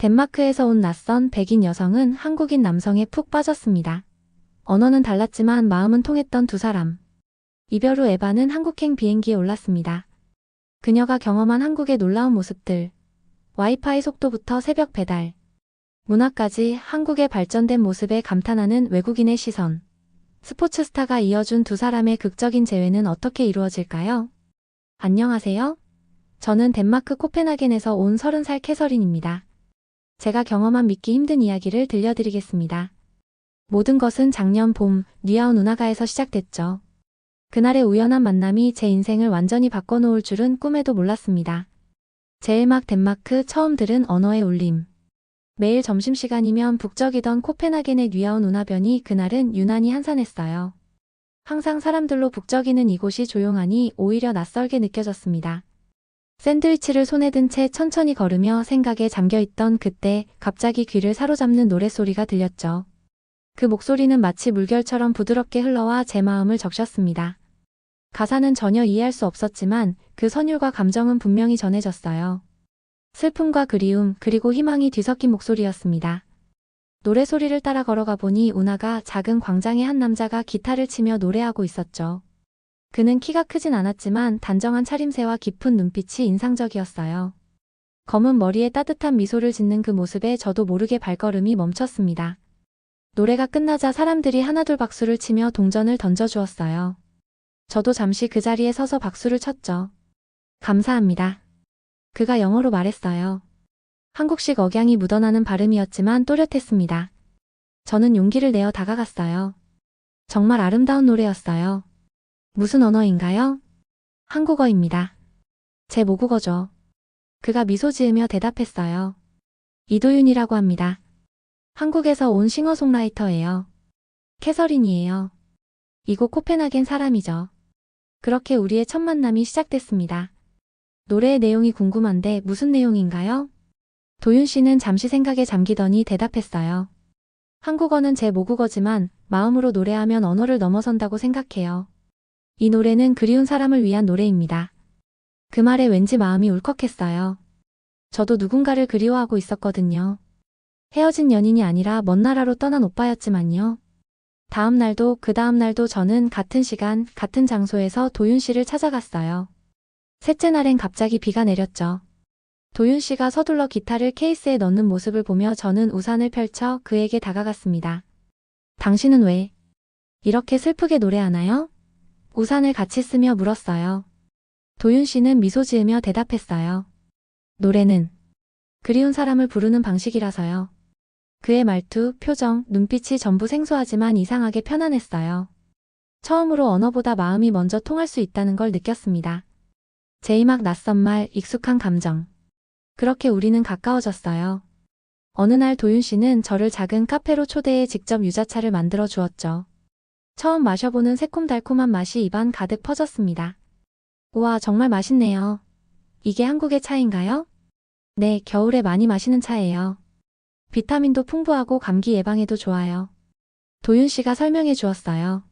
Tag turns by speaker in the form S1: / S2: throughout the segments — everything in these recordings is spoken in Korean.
S1: 덴마크에서 온 낯선 백인 여성은 한국인 남성에 푹 빠졌습니다. 언어는 달랐지만 마음은 통했던 두 사람. 이별 후 에바는 한국행 비행기에 올랐습니다. 그녀가 경험한 한국의 놀라운 모습들. 와이파이 속도부터 새벽 배달. 문화까지 한국의 발전된 모습에 감탄하는 외국인의 시선. 스포츠 스타가 이어준 두 사람의 극적인 재회는 어떻게 이루어질까요? 안녕하세요. 저는 덴마크 코펜하겐에서 온 30살 캐서린입니다. 제가 경험한 믿기 힘든 이야기를 들려드리겠습니다. 모든 것은 작년 봄 뉴아웃 운하가에서 시작됐죠. 그날의 우연한 만남이 제 인생을 완전히 바꿔놓을 줄은 꿈에도 몰랐습니다. 제일 막 덴마크 처음 들은 언어의 울림. 매일 점심시간이면 북적이던 코펜하겐의 뉴아웃 운하변이 그날은 유난히 한산했어요. 항상 사람들로 북적이는 이곳이 조용하니 오히려 낯설게 느껴졌습니다. 샌드위치를 손에 든 채 천천히 걸으며 생각에 잠겨있던 그때 갑자기 귀를 사로잡는 노랫소리가 들렸죠. 그 목소리는 마치 물결처럼 부드럽게 흘러와 제 마음을 적셨습니다. 가사는 전혀 이해할 수 없었지만 그 선율과 감정은 분명히 전해졌어요. 슬픔과 그리움 그리고 희망이 뒤섞인 목소리였습니다. 노래소리를 따라 걸어가 보니 운하가 작은 광장의 한 남자가 기타를 치며 노래하고 있었죠. 그는 키가 크진 않았지만 단정한 차림새와 깊은 눈빛이 인상적이었어요. 검은 머리에 따뜻한 미소를 짓는 그 모습에 저도 모르게 발걸음이 멈췄습니다. 노래가 끝나자 사람들이 하나둘 박수를 치며 동전을 던져주었어요. 저도 잠시 그 자리에 서서 박수를 쳤죠. 감사합니다. 그가 영어로 말했어요. 한국식 억양이 묻어나는 발음이었지만 또렷했습니다. 저는 용기를 내어 다가갔어요. 정말 아름다운 노래였어요. 무슨 언어인가요? 한국어입니다. 제 모국어죠. 그가 미소 지으며 대답했어요. 이도윤이라고 합니다. 한국에서 온 싱어송라이터예요. 캐서린이에요. 이곳 코펜하겐 사람이죠. 그렇게 우리의 첫 만남이 시작됐습니다. 노래의 내용이 궁금한데 무슨 내용인가요? 도윤 씨는 잠시 생각에 잠기더니 대답했어요. 한국어는 제 모국어지만 마음으로 노래하면 언어를 넘어선다고 생각해요. 이 노래는 그리운 사람을 위한 노래입니다. 그 말에 왠지 마음이 울컥했어요. 저도 누군가를 그리워하고 있었거든요. 헤어진 연인이 아니라 먼 나라로 떠난 오빠였지만요. 다음 날도 그 다음 날도 저는 같은 시간, 같은 장소에서 도윤 씨를 찾아갔어요. 셋째 날엔 갑자기 비가 내렸죠. 도윤 씨가 서둘러 기타를 케이스에 넣는 모습을 보며 저는 우산을 펼쳐 그에게 다가갔습니다. 당신은 왜 이렇게 슬프게 노래하나요? 우산을 같이 쓰며 물었어요. 도윤 씨는 미소 지으며 대답했어요. 노래는 그리운 사람을 부르는 방식이라서요. 그의 말투, 표정, 눈빛이 전부 생소하지만 이상하게 편안했어요. 처음으로 언어보다 마음이 먼저 통할 수 있다는 걸 느꼈습니다. 제이막 낯선 말, 익숙한 감정. 그렇게 우리는 가까워졌어요. 어느 날 도윤 씨는 저를 작은 카페로 초대해 직접 유자차를 만들어 주었죠. 처음 마셔보는 새콤달콤한 맛이 입안 가득 퍼졌습니다. 우와, 정말 맛있네요. 이게 한국의 차인가요? 네, 겨울에 많이 마시는 차예요. 비타민도 풍부하고 감기 예방에도 좋아요. 도윤 씨가 설명해 주었어요.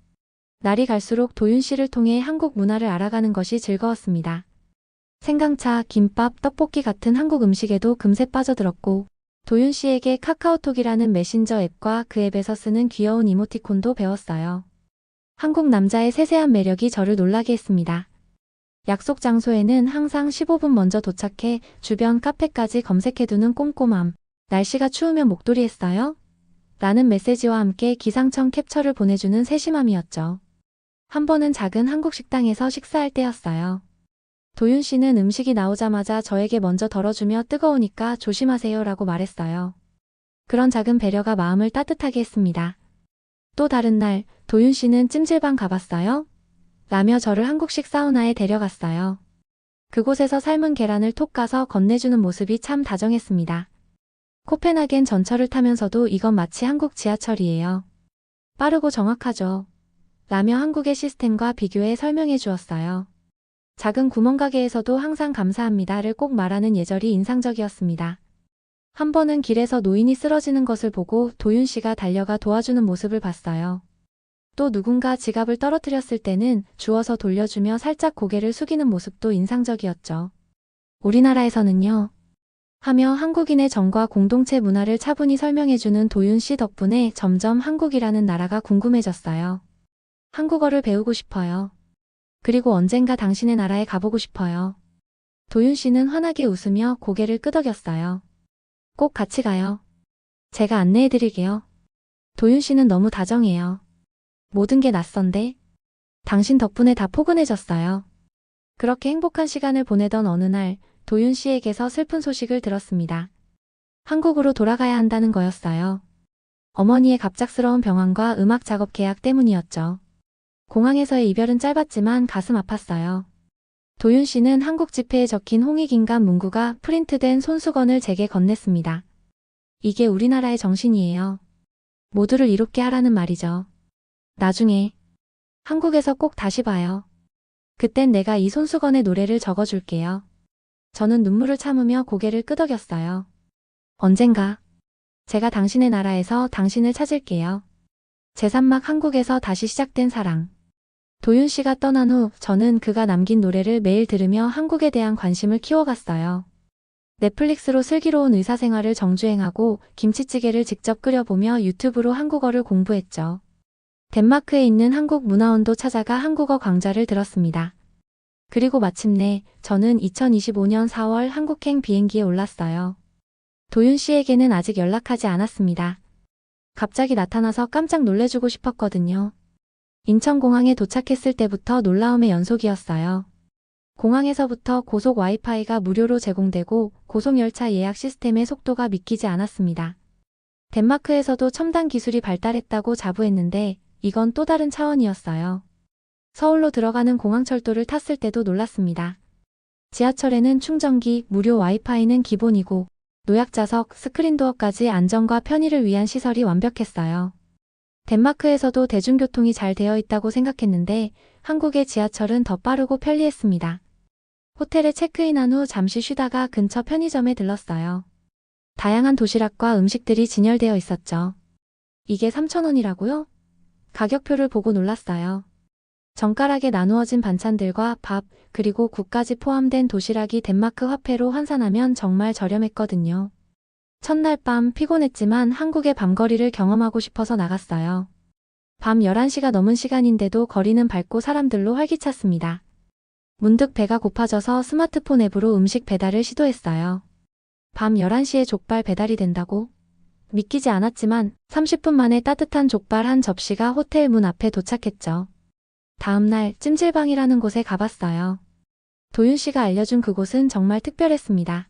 S1: 날이 갈수록 도윤 씨를 통해 한국 문화를 알아가는 것이 즐거웠습니다. 생강차, 김밥, 떡볶이 같은 한국 음식에도 금세 빠져들었고, 도윤 씨에게 카카오톡이라는 메신저 앱과 그 앱에서 쓰는 귀여운 이모티콘도 배웠어요. 한국 남자의 세세한 매력이 저를 놀라게 했습니다. 약속 장소에는 항상 15분 먼저 도착해 주변 카페까지 검색해두는 꼼꼼함. 날씨가 추우면 목도리 했어요? 라는 메시지와 함께 기상청 캡처를 보내주는 세심함이었죠. 한 번은 작은 한국 식당에서 식사할 때였어요. 도윤 씨는 음식이 나오자마자 저에게 먼저 덜어주며 뜨거우니까 조심하세요 라고 말했어요. 그런 작은 배려가 마음을 따뜻하게 했습니다. 또 다른 날, 도윤 씨는 찜질방 가봤어요? 라며 저를 한국식 사우나에 데려갔어요. 그곳에서 삶은 계란을 톡 까서 건네주는 모습이 참 다정했습니다. 코펜하겐 전철을 타면서도 이건 마치 한국 지하철이에요. 빠르고 정확하죠. 라며 한국의 시스템과 비교해 설명해 주었어요. 작은 구멍가게에서도 항상 감사합니다를 꼭 말하는 예절이 인상적이었습니다. 한 번은 길에서 노인이 쓰러지는 것을 보고 도윤 씨가 달려가 도와주는 모습을 봤어요. 또 누군가 지갑을 떨어뜨렸을 때는 주워서 돌려주며 살짝 고개를 숙이는 모습도 인상적이었죠. 우리나라에서는요. 하며 한국인의 정과 공동체 문화를 차분히 설명해주는 도윤 씨 덕분에 점점 한국이라는 나라가 궁금해졌어요. 한국어를 배우고 싶어요. 그리고 언젠가 당신의 나라에 가보고 싶어요. 도윤 씨는 환하게 웃으며 고개를 끄덕였어요. 꼭 같이 가요. 제가 안내해드릴게요. 도윤 씨는 너무 다정해요. 모든 게 낯선데 당신 덕분에 다 포근해졌어요. 그렇게 행복한 시간을 보내던 어느 날 도윤 씨에게서 슬픈 소식을 들었습니다. 한국으로 돌아가야 한다는 거였어요. 어머니의 갑작스러운 병환과 음악 작업 계약 때문이었죠. 공항에서의 이별은 짧았지만 가슴 아팠어요. 도윤 씨는 한국 지폐에 적힌 홍익인간 문구가 프린트된 손수건을 제게 건넸습니다. 이게 우리나라의 정신이에요. 모두를 이롭게 하라는 말이죠. 나중에 한국에서 꼭 다시 봐요. 그땐 내가 이 손수건에 노래를 적어줄게요. 저는 눈물을 참으며 고개를 끄덕였어요. 언젠가 제가 당신의 나라에서 당신을 찾을게요. 제3막 한국에서 다시 시작된 사랑. 도윤 씨가 떠난 후 저는 그가 남긴 노래를 매일 들으며 한국에 대한 관심을 키워갔어요. 넷플릭스로 슬기로운 의사생활을 정주행하고 김치찌개를 직접 끓여보며 유튜브로 한국어를 공부했죠. 덴마크에 있는 한국문화원도 찾아가 한국어 강좌를 들었습니다. 그리고 마침내 저는 2025년 4월 한국행 비행기에 올랐어요. 도윤 씨에게는 아직 연락하지 않았습니다. 갑자기 나타나서 깜짝 놀래주고 싶었거든요. 인천공항에 도착했을 때부터 놀라움의 연속이었어요. 공항에서부터 고속 와이파이가 무료로 제공되고 고속열차 예약 시스템의 속도가 믿기지 않았습니다. 덴마크에서도 첨단 기술이 발달했다고 자부했는데 이건 또 다른 차원이었어요. 서울로 들어가는 공항철도를 탔을 때도 놀랐습니다. 지하철에는 충전기, 무료 와이파이는 기본이고 노약자석, 스크린도어까지 안전과 편의를 위한 시설이 완벽했어요. 덴마크에서도 대중교통이 잘 되어 있다고 생각했는데 한국의 지하철은 더 빠르고 편리했습니다. 호텔에 체크인한 후 잠시 쉬다가 근처 편의점에 들렀어요. 다양한 도시락과 음식들이 진열되어 있었죠. 이게 3,000원이라고요? 가격표를 보고 놀랐어요. 정가락에 나누어진 반찬들과 밥, 그리고 국까지 포함된 도시락이 덴마크 화폐로 환산하면 정말 저렴했거든요. 첫날 밤 피곤했지만 한국의 밤거리를 경험하고 싶어서 나갔어요. 밤 11시가 넘은 시간인데도 거리는 밝고 사람들로 활기찼습니다. 문득 배가 고파져서 스마트폰 앱으로 음식 배달을 시도했어요. 밤 11시에 족발 배달이 된다고? 믿기지 않았지만 30분 만에 따뜻한 족발 한 접시가 호텔 문 앞에 도착했죠. 다음날 찜질방이라는 곳에 가봤어요. 도윤 씨가 알려준 그곳은 정말 특별했습니다.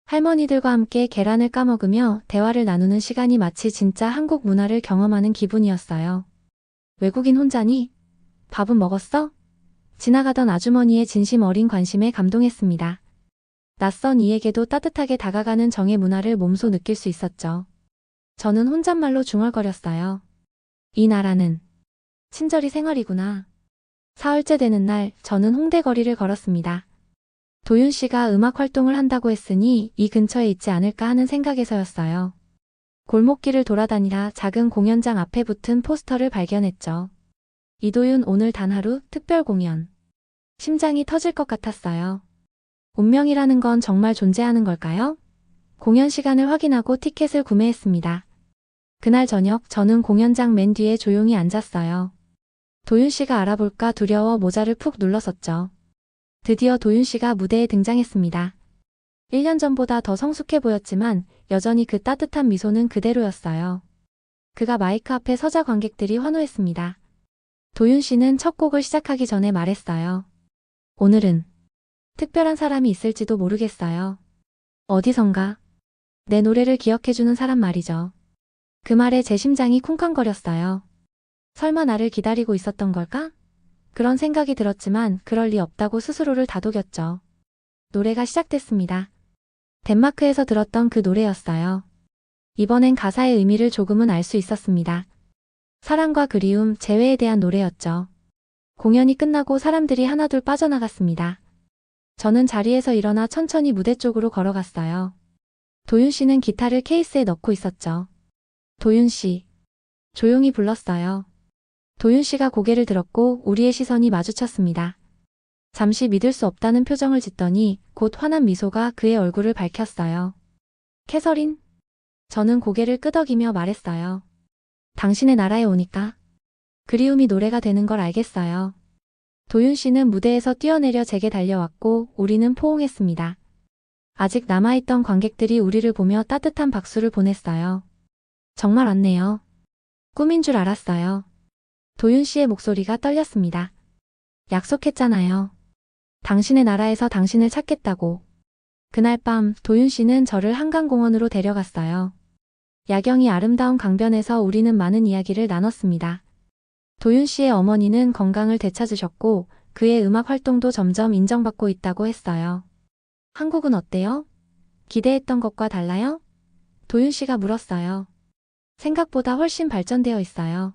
S1: 할머니들과 함께 계란을 까먹으며 대화를 나누는 시간이 마치 진짜 한국 문화를 경험하는 기분이었어요. 외국인 혼자니? 밥은 먹었어? 지나가던 아주머니의 진심 어린 관심에 감동했습니다. 낯선 이에게도 따뜻하게 다가가는 정의 문화를 몸소 느낄 수 있었죠. 저는 혼잣말로 중얼거렸어요. 이 나라는 친절이 생활이구나. 사흘째 되는 날 저는 홍대 거리를 걸었습니다. 도윤 씨가 음악 활동을 한다고 했으니 이 근처에 있지 않을까 하는 생각에서였어요. 골목길을 돌아다니다 작은 공연장 앞에 붙은 포스터를 발견했죠. 이도윤 오늘 단 하루 특별 공연. 심장이 터질 것 같았어요. 운명이라는 건 정말 존재하는 걸까요? 공연 시간을 확인하고 티켓을 구매했습니다. 그날 저녁 저는 공연장 맨 뒤에 조용히 앉았어요. 도윤 씨가 알아볼까 두려워 모자를 푹 눌렀었죠. 드디어 도윤 씨가 무대에 등장했습니다. 1년 전보다 더 성숙해 보였지만 여전히 그 따뜻한 미소는 그대로였어요. 그가 마이크 앞에 서자 관객들이 환호했습니다. 도윤 씨는 첫 곡을 시작하기 전에 말했어요. 오늘은 특별한 사람이 있을지도 모르겠어요. 어디선가 내 노래를 기억해주는 사람 말이죠. 그 말에 제 심장이 쿵쾅거렸어요. 설마 나를 기다리고 있었던 걸까? 그런 생각이 들었지만 그럴 리 없다고 스스로를 다독였죠. 노래가 시작됐습니다. 덴마크에서 들었던 그 노래였어요. 이번엔 가사의 의미를 조금은 알 수 있었습니다. 사랑과 그리움, 재회에 대한 노래였죠. 공연이 끝나고 사람들이 하나둘 빠져나갔습니다. 저는 자리에서 일어나 천천히 무대 쪽으로 걸어갔어요. 도윤 씨는 기타를 케이스에 넣고 있었죠. 도윤 씨. 조용히 불렀어요. 도윤 씨가 고개를 들었고 우리의 시선이 마주쳤습니다. 잠시 믿을 수 없다는 표정을 짓더니 곧 환한 미소가 그의 얼굴을 밝혔어요. 캐서린? 저는 고개를 끄덕이며 말했어요. 당신의 나라에 오니까 그리움이 노래가 되는 걸 알겠어요. 도윤 씨는 무대에서 뛰어내려 제게 달려왔고 우리는 포옹했습니다. 아직 남아있던 관객들이 우리를 보며 따뜻한 박수를 보냈어요. 정말 왔네요. 꿈인 줄 알았어요. 도윤 씨의 목소리가 떨렸습니다. 약속했잖아요. 당신의 나라에서 당신을 찾겠다고. 그날 밤 도윤 씨는 저를 한강공원으로 데려갔어요. 야경이 아름다운 강변에서 우리는 많은 이야기를 나눴습니다. 도윤 씨의 어머니는 건강을 되찾으셨고 그의 음악 활동도 점점 인정받고 있다고 했어요. 한국은 어때요? 기대했던 것과 달라요? 도윤 씨가 물었어요. 생각보다 훨씬 발전되어 있어요.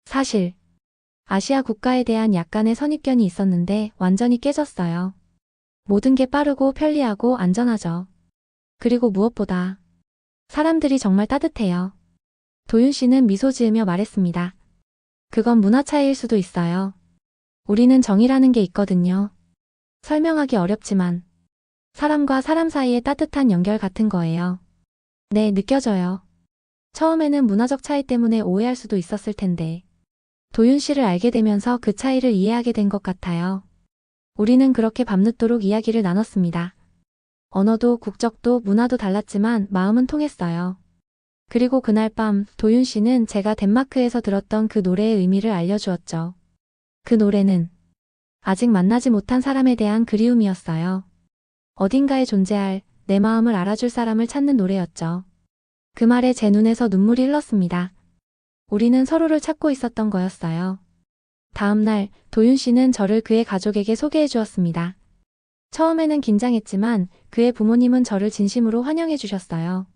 S1: 사실 아시아 국가에 대한 약간의 선입견이 있었는데 완전히 깨졌어요. 모든 게 빠르고 편리하고 안전하죠. 그리고 무엇보다 사람들이 정말 따뜻해요. 도윤 씨는 미소 지으며 말했습니다. 그건 문화 차이일 수도 있어요. 우리는 정이라는 게 있거든요. 설명하기 어렵지만 사람과 사람 사이의 따뜻한 연결 같은 거예요. 네, 느껴져요. 처음에는 문화적 차이 때문에 오해할 수도 있었을 텐데 도윤 씨를 알게 되면서 그 차이를 이해하게 된 것 같아요. 우리는 그렇게 밤늦도록 이야기를 나눴습니다. 언어도 국적도 문화도 달랐지만 마음은 통했어요. 그리고 그날 밤 도윤 씨는 제가 덴마크에서 들었던 그 노래의 의미를 알려주었죠. 그 노래는 아직 만나지 못한 사람에 대한 그리움이었어요. 어딘가에 존재할 내 마음을 알아줄 사람을 찾는 노래였죠. 그 말에 제 눈에서 눈물이 흘렀습니다. 우리는 서로를 찾고 있었던 거였어요. 다음 날 도윤 씨는 저를 그의 가족에게 소개해 주었습니다. 처음에는 긴장했지만 그의 부모님은 저를 진심으로 환영해 주셨어요.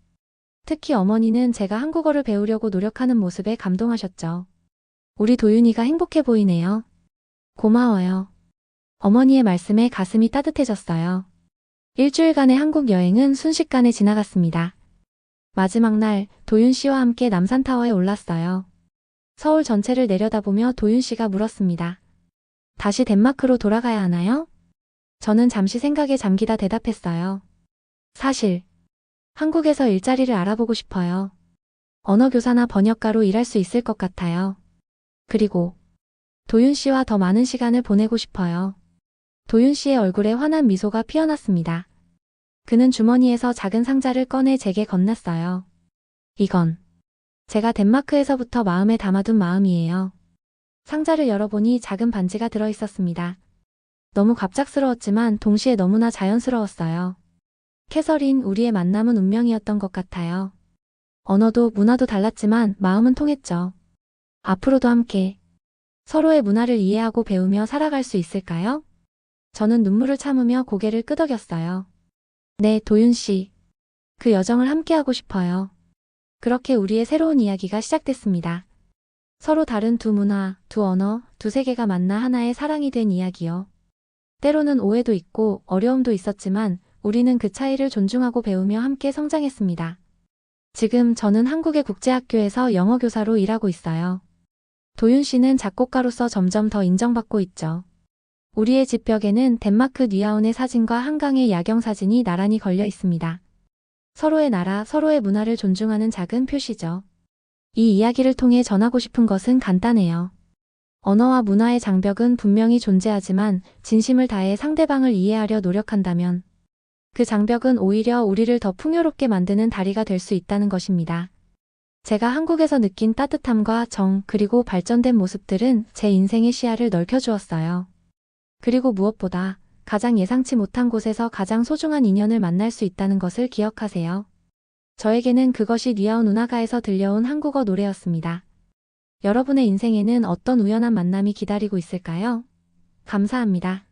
S1: 특히 어머니는 제가 한국어를 배우려고 노력하는 모습에 감동하셨죠. 우리 도윤이가 행복해 보이네요. 고마워요. 어머니의 말씀에 가슴이 따뜻해졌어요. 일주일간의 한국 여행은 순식간에 지나갔습니다. 마지막 날 도윤 씨와 함께 남산타워에 올랐어요. 서울 전체를 내려다보며 도윤 씨가 물었습니다. 다시 덴마크로 돌아가야 하나요? 저는 잠시 생각에 잠기다 대답했어요. 사실 한국에서 일자리를 알아보고 싶어요. 언어교사나 번역가로 일할 수 있을 것 같아요. 그리고 도윤 씨와 더 많은 시간을 보내고 싶어요. 도윤 씨의 얼굴에 환한 미소가 피어났습니다. 그는 주머니에서 작은 상자를 꺼내 제게 건넸어요. 이건 제가 덴마크에서부터 마음에 담아둔 마음이에요. 상자를 열어보니 작은 반지가 들어있었습니다. 너무 갑작스러웠지만 동시에 너무나 자연스러웠어요. 캐서린, 우리의 만남은 운명이었던 것 같아요. 언어도 문화도 달랐지만 마음은 통했죠. 앞으로도 함께 서로의 문화를 이해하고 배우며 살아갈 수 있을까요? 저는 눈물을 참으며 고개를 끄덕였어요. 네, 도윤 씨. 그 여정을 함께하고 싶어요. 그렇게 우리의 새로운 이야기가 시작됐습니다. 서로 다른 두 문화, 두 언어, 두 세계가 만나 하나의 사랑이 된 이야기요. 때로는 오해도 있고 어려움도 있었지만 우리는 그 차이를 존중하고 배우며 함께 성장했습니다. 지금 저는 한국의 국제학교에서 영어 교사로 일하고 있어요. 도윤 씨는 작곡가로서 점점 더 인정받고 있죠. 우리의 집 벽에는 덴마크 뉴아운의 사진과 한강의 야경 사진이 나란히 걸려 있습니다. 서로의 나라, 서로의 문화를 존중하는 작은 표시죠. 이 이야기를 통해 전하고 싶은 것은 간단해요. 언어와 문화의 장벽은 분명히 존재하지만 진심을 다해 상대방을 이해하려 노력한다면 그 장벽은 오히려 우리를 더 풍요롭게 만드는 다리가 될 수 있다는 것입니다. 제가 한국에서 느낀 따뜻함과 정, 그리고 발전된 모습들은 제 인생의 시야를 넓혀주었어요. 그리고 무엇보다 가장 예상치 못한 곳에서 가장 소중한 인연을 만날 수 있다는 것을 기억하세요. 저에게는 그것이 뉴아운 운하가에서 들려온 한국어 노래였습니다. 여러분의 인생에는 어떤 우연한 만남이 기다리고 있을까요? 감사합니다.